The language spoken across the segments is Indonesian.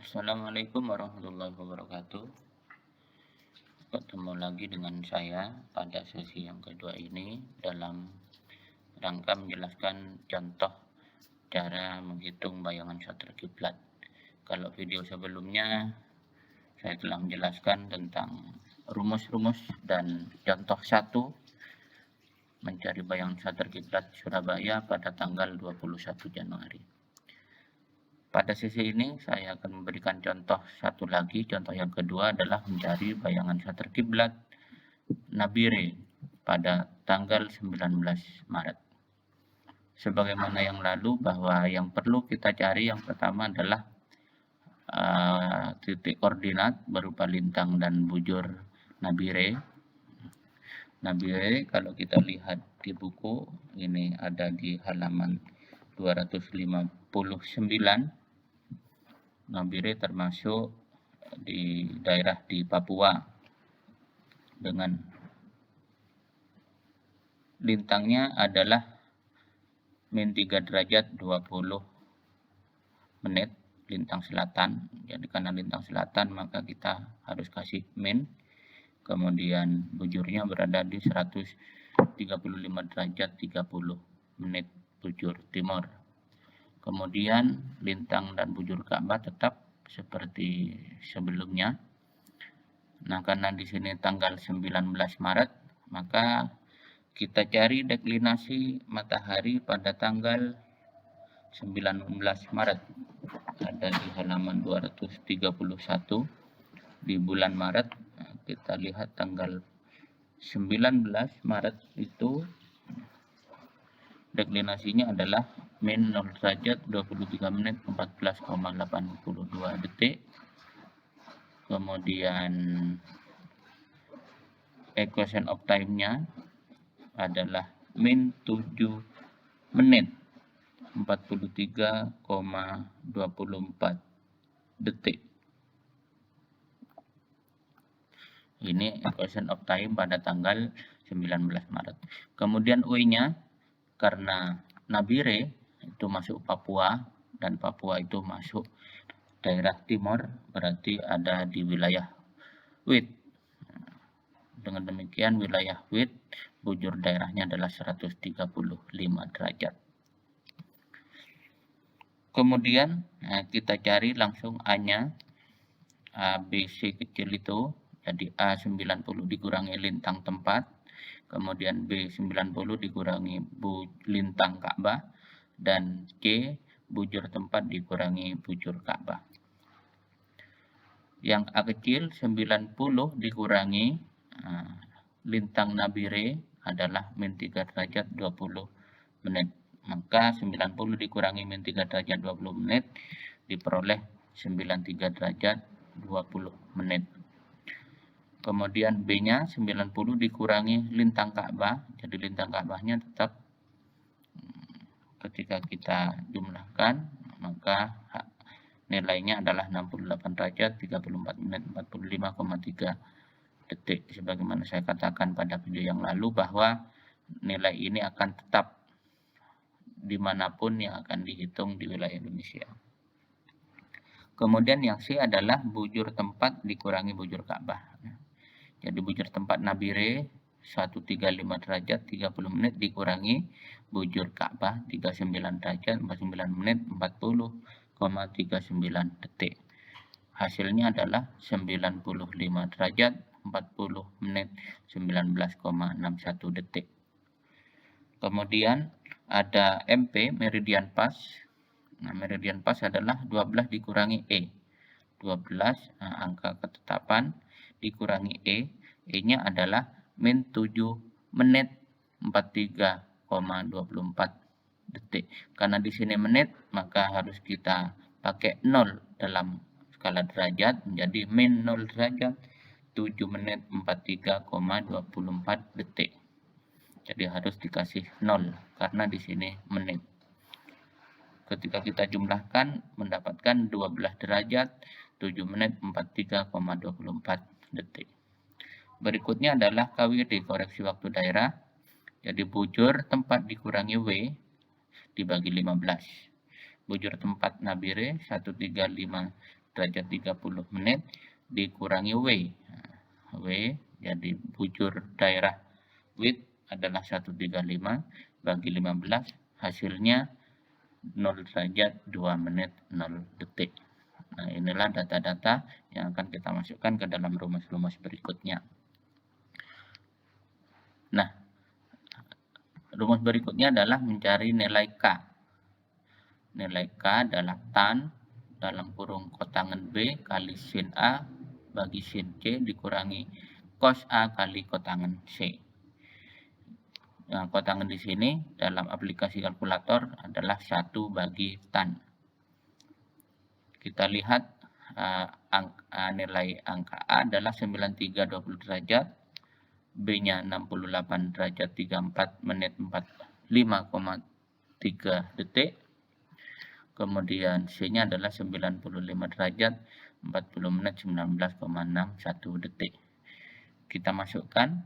Assalamualaikum warahmatullahi wabarakatuh. Ketemu lagi dengan saya pada sesi yang kedua ini dalam rangka menjelaskan contoh cara menghitung bayangan syatar kiblat. Kalau video sebelumnya saya telah menjelaskan tentang rumus-rumus dan contoh 1 mencari bayangan syatar kiblat Surabaya pada tanggal 21 Januari. Pada sesi ini saya akan memberikan contoh satu lagi. Contoh yang kedua adalah mencari bayangan syatar kiblat Nabire pada tanggal 19 Maret. Sebagaimana yang lalu, bahwa yang perlu kita cari yang pertama adalah titik koordinat berupa lintang dan bujur Nabire. Nabire kalau kita lihat di buku ini ada di halaman 259. Nabire termasuk di daerah di Papua dengan lintangnya adalah min 3 derajat 20 menit lintang selatan. Jadi karena lintang selatan maka kita harus kasih min. Kemudian bujurnya berada di 135 derajat 30 menit bujur timur. Kemudian lintang dan bujur Ka'bah tetap seperti sebelumnya. Nah, karena di sini tanggal 19 Maret, maka kita cari deklinasi matahari pada tanggal 19 Maret. Ada di halaman 231 di bulan Maret. Kita lihat tanggal 19 Maret itu deklinasinya adalah min 0 derajat 23 menit 14,82 detik. Kemudian equation of time-nya adalah min 7 menit 43,24 detik. Ini equation of time pada tanggal 19 Maret. Kemudian UI-nya, karena Nabire itu masuk Papua dan Papua itu masuk daerah timur, berarti ada di wilayah Wit. Dengan demikian wilayah Wit bujur daerahnya adalah 135 derajat. Kemudian kita cari langsung A-nya. A, B, C kecil itu, jadi A 90 dikurangi lintang tempat, kemudian B 90 dikurangi lintang Ka'bah, dan C bujur tempat dikurangi bujur Ka'bah. Yang A kecil 90 dikurangi lintang Nabire adalah min 3 derajat 20 menit. Maka 90 dikurangi min 3 derajat 20 menit diperoleh 93 derajat 20 menit. Kemudian B-nya 90 dikurangi lintang Ka'bah. Jadi lintang Ka'bahnya tetap ketika kita jumlahkan maka nilainya adalah 68 derajat 34 menit 45,3 detik. Sebagaimana saya katakan pada video yang lalu bahwa nilai ini akan tetap dimanapun yang akan dihitung di wilayah Indonesia. Kemudian yang C adalah bujur tempat dikurangi bujur Ka'bah. Jadi bujur tempat Nabire 135 derajat 30 menit dikurangi bujur Ka'bah 39 derajat 49 menit 40,39 detik. Hasilnya adalah 95 derajat 40 menit 19,61 detik. Kemudian ada MP, meridian pas. Nah, meridian pas adalah 12 dikurangi E. 12 angka ketetapan dikurangi E. E-nya adalah min 7 menit 43,24 detik. Karena di sini menit, maka harus kita pakai 0 dalam skala derajat, menjadi min 0 derajat 7 menit 43,24 detik. Jadi harus dikasih 0 karena di sini menit. Ketika kita jumlahkan mendapatkan 12 derajat 7 menit 43,24 detik. Berikutnya adalah KWD, koreksi waktu daerah. Jadi bujur tempat dikurangi W dibagi 15. Bujur tempat Nabire 135 derajat 30 menit dikurangi W. W jadi bujur daerah width adalah 135 bagi 15, hasilnya 0 derajat 2 menit 0 detik. Nah, inilah data-data yang akan kita masukkan ke dalam rumus-rumus berikutnya. Nah, rumus berikutnya adalah mencari nilai K. Nilai K adalah tan dalam kurung kotangan B kali sin A bagi sin C dikurangi cos A kali kotangan C. Nah, kotangan di sini dalam aplikasi kalkulator adalah 1 bagi tan. Kita lihat nilai angka A adalah 9320 derajat, B-nya 68 derajat 34 menit 45,3 detik. Kemudian C-nya adalah 95 derajat 40 menit 19,61 detik. Kita masukkan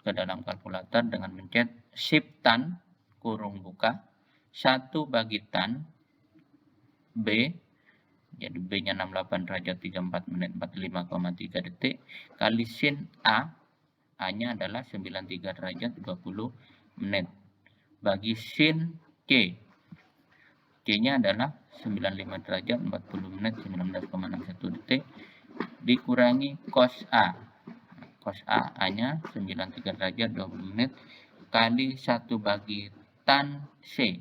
ke dalam kalkulator dengan mencet shift tan kurung buka 1 bagi tan B, jadi B-nya 68 derajat 34 menit 45,3 detik kali sin A, A-nya adalah 93 derajat 20 menit bagi sin C, C-nya adalah 95 derajat 40 menit 19,61 detik dikurangi cos A. Cos A, A-nya 93 derajat 20 menit kali 1 bagi tan C.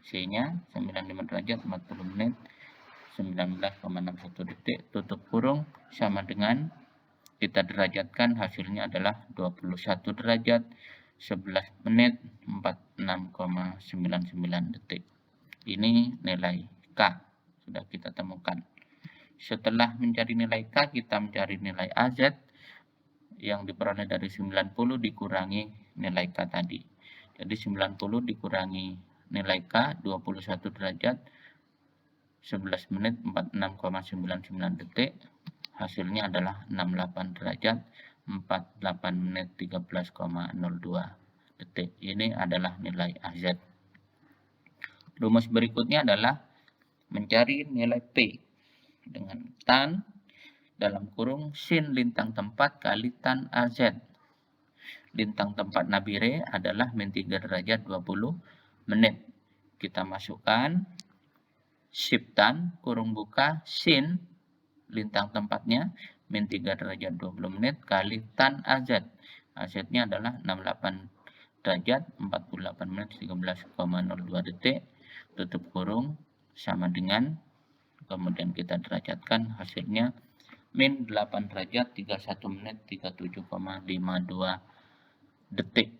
C-nya 95 derajat 40 menit 19,61 detik tutup kurung sama dengan kita derajatkan, hasilnya adalah 21 derajat 11 menit 46,99 detik. Ini nilai K sudah kita temukan. Setelah mencari nilai K, kita mencari nilai AZ yang diperoleh dari 90 dikurangi nilai K tadi. Jadi 90 dikurangi nilai K 21 derajat 11 menit 46,99 detik. Hasilnya adalah 68 derajat 48 menit 13,02 detik. Ini adalah nilai AZ. Rumus berikutnya adalah mencari nilai P dengan tan dalam kurung sin lintang tempat kali tan AZ. Lintang tempat nabire adalah min 3 derajat 20 menit. Kita masukkan shift tan kurung buka sin lintang tempatnya min 3 derajat 20 menit kali tan AZ. AZ-nya adalah 68 derajat 48 menit 13,02 detik. Tutup kurung sama dengan, kemudian kita derajatkan, hasilnya min 8 derajat 31 menit 37,52 detik.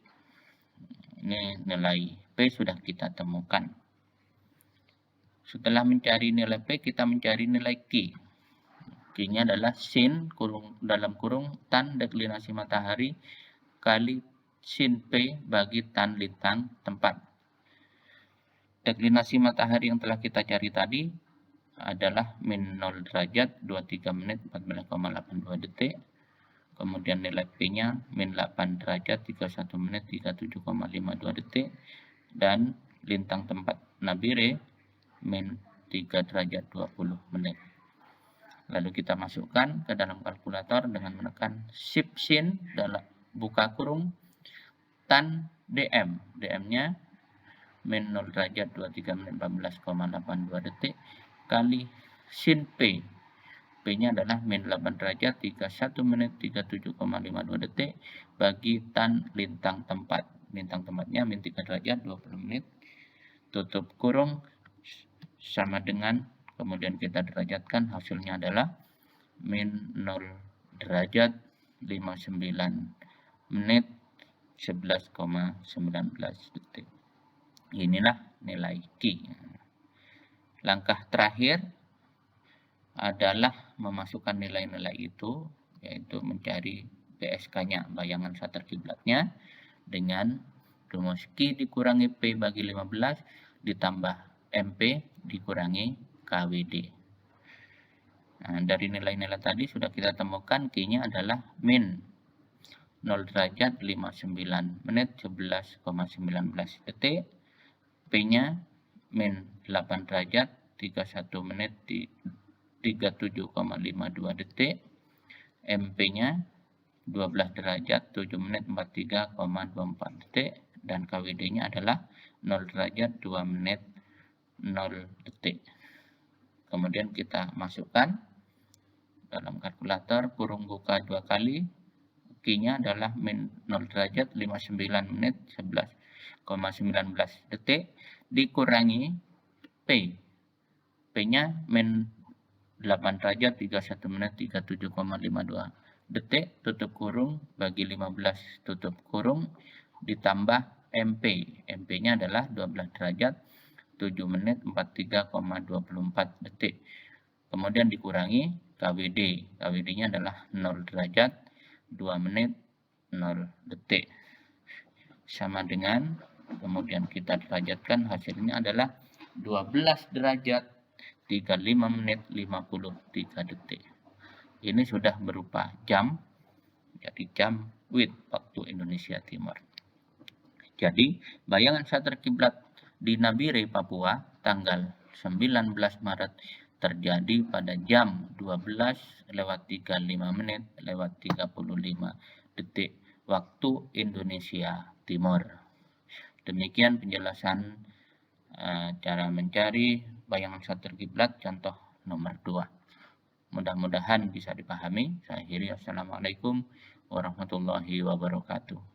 Ini nilai P sudah kita temukan. Setelah mencari nilai P, kita mencari nilai Q. Q-nya adalah sin kurung dalam kurung tan deklinasi matahari kali sin P bagi tan lintang tempat. Deklinasi matahari yang telah kita cari tadi adalah min 0 derajat 23 menit 14,82 detik. Kemudian nilai P-nya min 8 derajat 31 menit 37,52 detik. Dan lintang tempat nabire min 3 derajat 20 menit. Lalu kita masukkan ke dalam kalkulator dengan menekan shift sin dalam buka kurung tan DM. DM-nya min 0 derajat 23 menit 14,82 detik kali sin P. P-nya adalah min 8 derajat 31 menit 37,52 detik bagi tan lintang tempat. Lintang tempatnya min 3 derajat 20 menit. Tutup kurung sama dengan, kemudian kita derajatkan, hasilnya adalah min 0 derajat 59 menit 11,19 detik. Inilah nilai Q. Langkah terakhir adalah memasukkan nilai-nilai itu, yaitu mencari PSK-nya, bayangan shutter kiblatnya, dengan rumus Q dikurangi P bagi 15 ditambah MP dikurangi KWD. Nah, dari nilai-nilai tadi sudah kita temukan Q-nya adalah min 0 derajat 59 menit 11,19 detik. P-nya min 8 derajat 31 menit 37,52 detik. MP-nya 12 derajat 7 menit 43,24 detik. Dan KWD-nya adalah 0 derajat 2 menit 0 detik. Kemudian kita masukkan dalam kalkulator, kurung buka 2 kali. Q-nya adalah min 0 derajat 59 menit 11,19 detik dikurangi P. P-nya min 8 derajat 31 menit 37,52 detik, tutup kurung, bagi 15 tutup kurung, ditambah MP. MP-nya adalah 12 derajat 7 menit 43,24 detik. Kemudian dikurangi KWD. KWD-nya adalah 0 derajat 2 menit 0 detik. Sama dengan, kemudian kita derajatkan, hasilnya adalah 12 derajat 35 menit 53 detik. Ini sudah berupa jam, jadi jam WIB waktu Indonesia Timur. Jadi bayangan satelit kiblat di Nabire, Papua tanggal 19 Maret terjadi pada jam 12:35 menit 35 detik waktu Indonesia Timur. Demikian penjelasan cara mencari bayangan satelit kiblat contoh nomor 2. Mudah-mudahan bisa dipahami. Saya akhiri. Assalamualaikum warahmatullahi wabarakatuh.